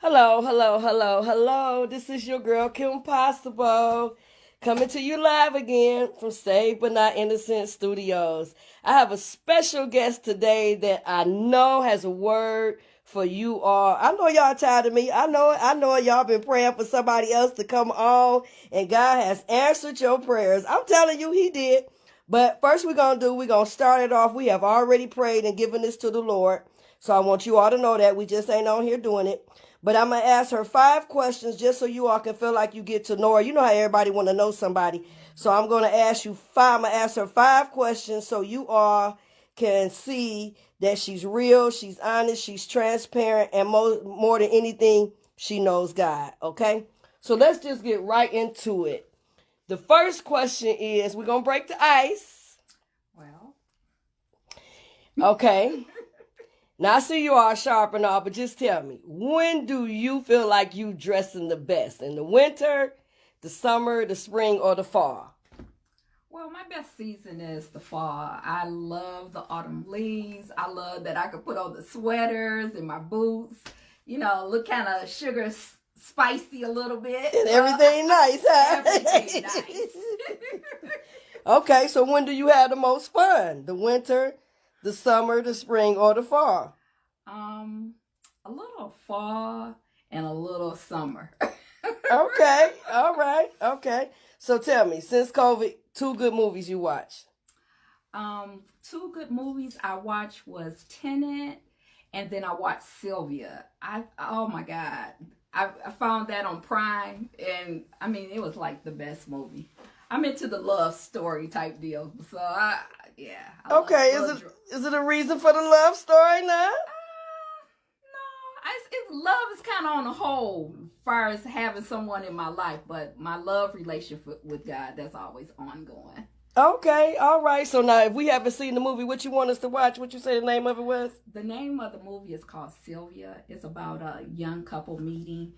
Hello, hello, hello, hello. This is your girl, Kim Possible, coming to you live again from Saved But Not Innocent Studios. I have a special guest today that I know has a word for you all. I know y'all tired of me. I know y'all been praying for somebody else to come on, and God has answered your prayers. I'm telling you, He did. But first we're going to start it off. We have already prayed and given this to the Lord. So I want you all to know that we just ain't on here doing it. But I'm going to ask her 5 questions just so you all can feel like you get to know her. You know how everybody want to know somebody. So I'm going to ask you 5. I'm going to ask her 5 questions so you all can see that she's real, she's honest, she's transparent, and more than anything, she knows God. Okay? So let's just get right into it. The first question is, we're going to break the ice. Well. Okay. Now, I see you all sharp and all, but just tell me, when do you feel like you dressing the best? In the winter, the summer, the spring, or the fall? Well, my best season is the fall. I love the autumn leaves. I love that I could put on the sweaters and my boots, look kind of sugar spicy a little bit. And everything nice, huh? Everything nice. Okay, so when do you have the most fun? The winter, the summer, the spring, or the fall? A little fall and a little summer. Okay, all right, okay. So tell me, since COVID, 2 good movies you watched? 2 good movies I watched was Tenet, and then I watched Sylvia. Oh my God, I found that on Prime, and I mean it was like the best movie. I'm into the love story type deal, so Okay, is it a reason for the love story now? Love is kind of on the whole, as far as having someone in my life, but my love relationship with God, that's always ongoing. Okay, all right. So now, if we haven't seen the movie, what you want us to watch? What you say the name of it was? The name of the movie is called Sylvia. It's about a young couple meeting.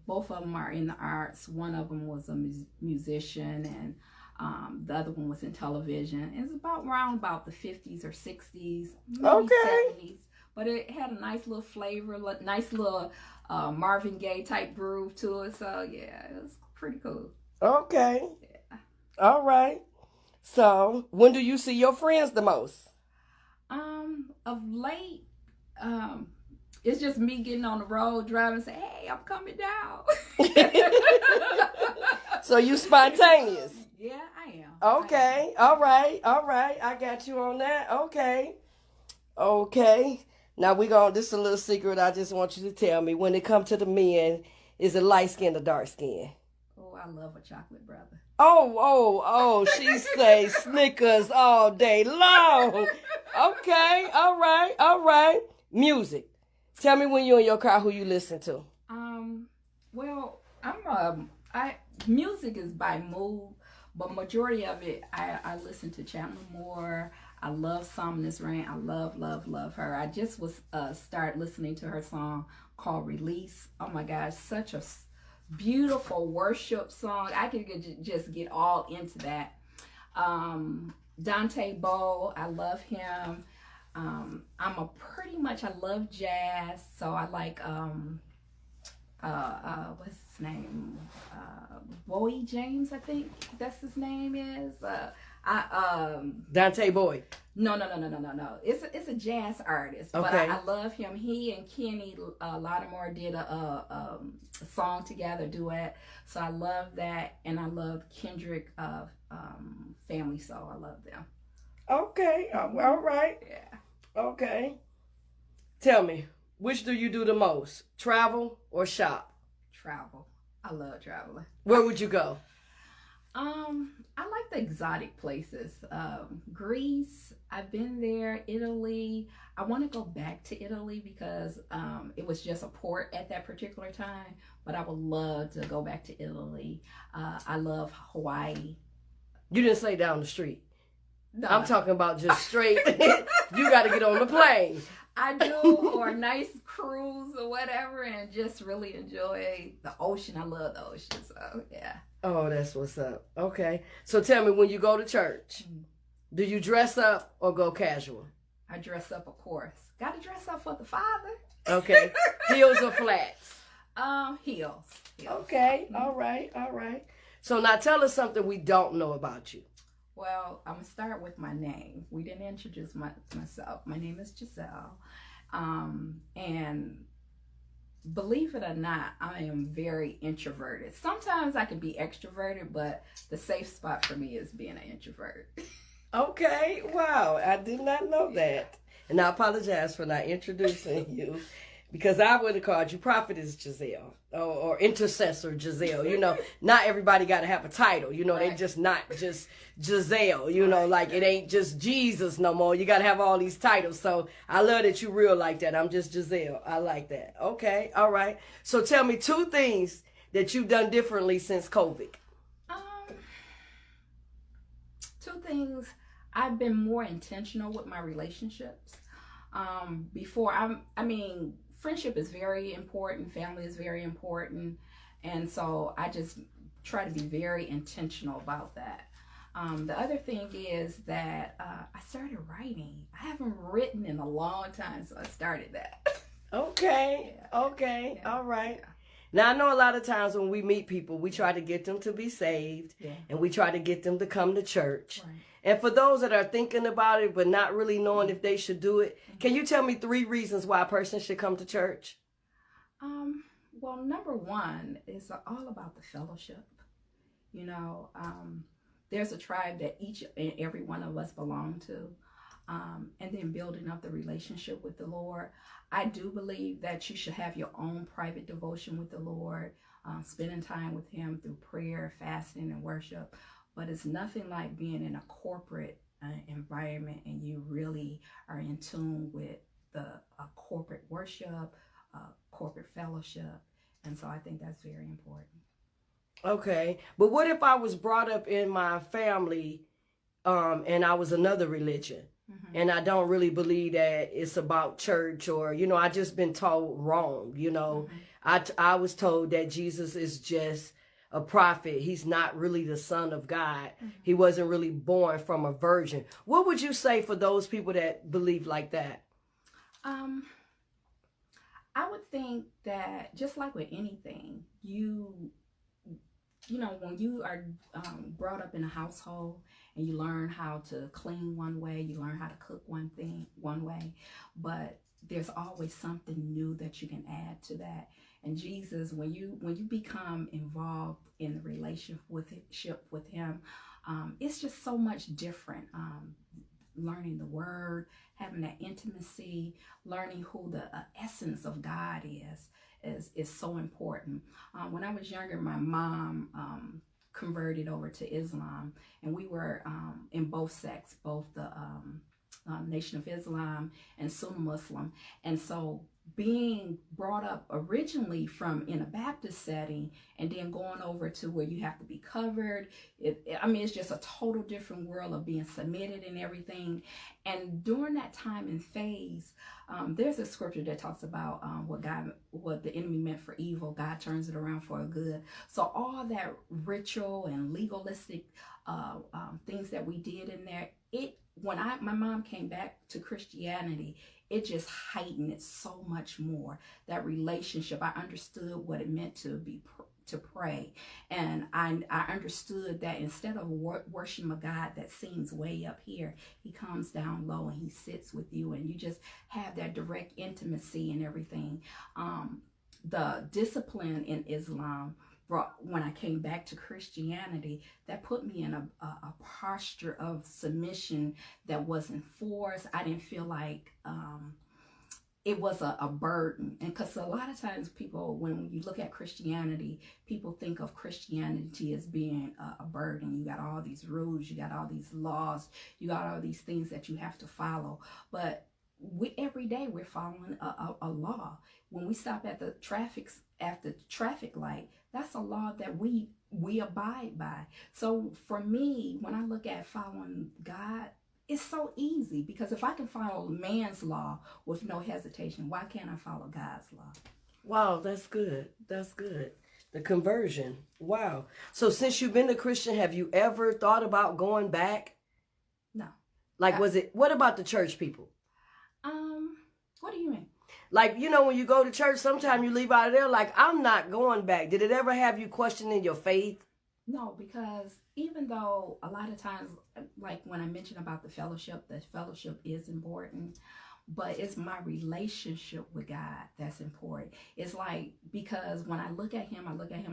Both of them are in the arts. One of them was a musician, and the other one was in television. It's around the 50s or 60s, maybe Okay. 70s. But it had a nice little flavor, nice little Marvin Gaye type groove to it. So, yeah, it was pretty cool. Okay. Yeah. All right. So, when do you see your friends the most? Of late, it's just me getting on the road, driving, and say, hey, I'm coming down. So, you spontaneous? Yeah, I am. Okay. All right. All right. I got you on that. Okay. Okay. Now this is a little secret I just want you to tell me. When it comes to the men, is it light skin or dark skin? Oh, I love a chocolate brother. Oh, she say Snickers all day long. Okay, all right. Music. Tell me when you're in your car who you listen to. Well, music is by mood, but majority of it, I listen to Chandler Moore. I love Somnus Rain. I love her. I just was start listening to her song called Release. Oh my gosh, such a beautiful worship song. I could just get all into that. Dante Bowe, I love him. I love jazz, so I like what's his name? Boy James, I think that's his name is. Dante Boy. No. It's a jazz artist, but Okay. I love him. He and Kenny Lattimore did a song together, duet. So I love that, and I love Kendrick of Family Soul. I love them. Okay. All right. Yeah. Okay. Tell me, which do you do the most? Travel or shop? Travel. I love traveling. Where would you go? I like the exotic places. Greece, I've been there. Italy, I want to go back to Italy because it was just a port at that particular time. But I would love to go back to Italy. I love Hawaii. You didn't say down the street. No, I'm talking about just straight. You got to get on the plane. I do, or a nice cruise or whatever, and just really enjoy the ocean. I love the ocean, so yeah. Oh, that's what's up. Okay. So tell me, when you go to church, do you dress up or go casual? I dress up, of course. Got to dress up for the Father. Okay. Heels or flats? Heels. Okay. All right. All right. So now tell us something we don't know about you. Well, I'm going to start with my name. We didn't introduce myself. My name is Giselle. And believe it or not, I am very introverted. Sometimes I can be extroverted, but the safe spot for me is being an introvert. Okay. Wow. I did not know that. And I apologize for not introducing you, because I would have called you Prophetess Giselle or Intercessor Giselle. You know, not everybody got to have a title. You know, Right. they just not just Giselle. You know, like it ain't just Jesus no more. You got to have all these titles. So I love that you real like that. I'm just Giselle. I like that. Okay. All right. So tell me 2 things that you've done differently since COVID. 2 things. I've been more intentional with my relationships. Before, I mean, friendship is very important. Family is very important. And so I just try to be very intentional about that. The other thing is that I started writing. I haven't written in a long time, so I started that. Okay. Yeah. Okay. Yeah. All right. Yeah. Now, I know a lot of times when we meet people, we try to get them to be saved, Yeah. and we try to get them to come to church. Right. And for those that are thinking about it but not really knowing if they should do it, can you tell me 3 reasons why a person should come to church? Well, number 1 is all about the fellowship. You know, there's a tribe that each and every one of us belong to. And then building up the relationship with the Lord. I do believe that you should have your own private devotion with the Lord, spending time with Him through prayer, fasting, and worship. But it's nothing like being in a corporate environment and you really are in tune with the corporate worship, corporate fellowship. And so I think that's very important. Okay. But what if I was brought up in my family and I was another religion? Mm-hmm. And I don't really believe that it's about church, or, you know, I just been told wrong. You know, I was told that Jesus is just a prophet. He's not really the Son of God. He wasn't really born from a virgin. What would you say for those people that believe like that? I would think that just like with anything, you know, when you are brought up in a household and you learn how to clean one way, you learn how to cook one way, but there's always something new that you can add to that. And Jesus, when you become involved in the relationship with Him, it's just so much different. Learning the Word, having that intimacy, learning who the essence of God is so important. When I was younger, my mom converted over to Islam, and we were in both sects, both the Nation of Islam and Sunni Muslim. And so being brought up originally from in a Baptist setting and then going over to where you have to be covered, it's just a total different world of being submitted and everything. And during that time and phase, there's a scripture that talks about what the enemy meant for evil, God turns it around for good. So all that ritual and legalistic things that we did in there, when my mom came back to Christianity, it just heightened it so much more. That relationship, I understood what it meant to to pray, and I understood that instead of worshiping a God that seems way up here, he comes down low and he sits with you, and you just have that direct intimacy and everything. The discipline in Islam brought, when I came back to Christianity, that put me in a posture of submission that wasn't forced. I didn't feel like it was a burden. And because a lot of times people, when you look at Christianity, people think of Christianity as being a burden. You got all these rules, you got all these laws, you got all these things that you have to follow. But every day we're following a law. When we stop at the traffic light, that's a law that we abide by. So for me, when I look at following God, it's so easy, because if I can follow man's law with no hesitation, why can't I follow God's law? Wow, that's good. That's good. The conversion. Wow. So since you've been a Christian, have you ever thought about going back? No. Like, what about the church people? What do you mean? Like, you know, when you go to church, sometimes you leave out of there like, I'm not going back. Did it ever have you questioning your faith? No, because even though a lot of times, like when I mentioned about the fellowship is important, but it's my relationship with God that's important. It's like, because when I look at him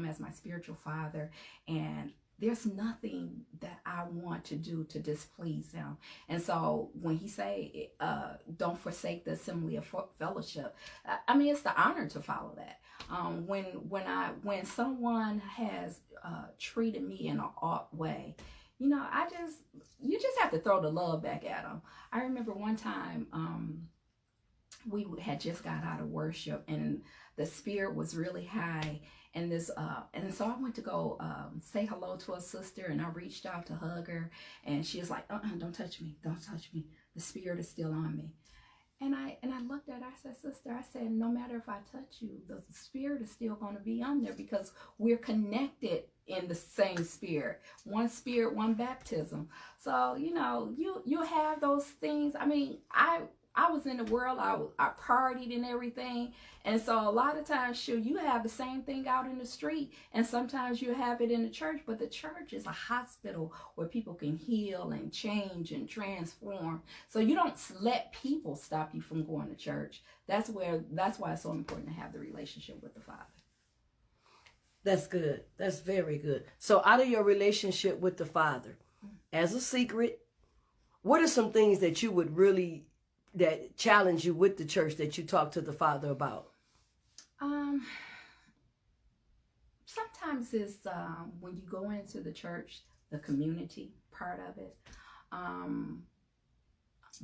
as my spiritual father, and there's nothing that I want to do to displease him. And so when he say, don't forsake the assembly of fellowship, I mean, it's the honor to follow that. When someone has treated me in an odd way, you know, you just have to throw the love back at them. I remember one time, we had just got out of worship and the spirit was really high. And so I went to go say hello to a sister, and I reached out to hug her, and she was like, don't touch me, don't touch me. The spirit is still on me. And I looked at her, I said, sister, I said, no matter if I touch you, the spirit is still going to be on there, because we're connected in the same spirit, one baptism. So, you know, you have those things. I mean, I was in the world, I partied and everything. And so a lot of times, sure, you have the same thing out in the street, and sometimes you have it in the church, but the church is a hospital where people can heal and change and transform. So you don't let people stop you from going to church. That's why it's so important to have the relationship with the Father. That's good. That's very good. So out of your relationship with the Father, as a secret, what are some things that you would really, that challenge you with the church, that you talk to the Father about? Sometimes it's when you go into the church, the community part of it.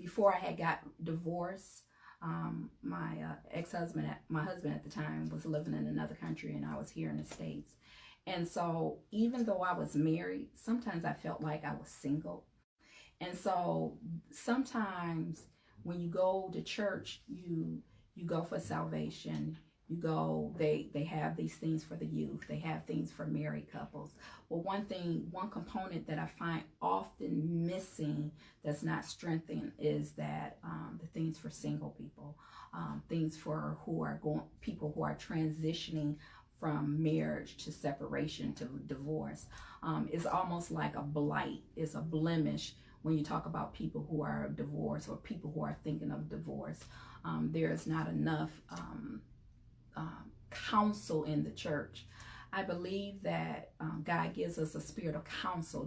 Before I had got divorced, my husband at the time was living in another country, and I was here in the States. And so even though I was married, sometimes I felt like I was single. And so sometimes when you go to church, you go for salvation. You go, they have these things for the youth. They have things for married couples. Well, one component that I find often missing that's not strengthened is that the things for single people, things for people who are transitioning from marriage to separation to divorce. It's almost like a blight. It's a blemish when you talk about people who are divorced or people who are thinking of divorce. There's not enough counsel in the church. I believe that God gives us a spirit of counsel,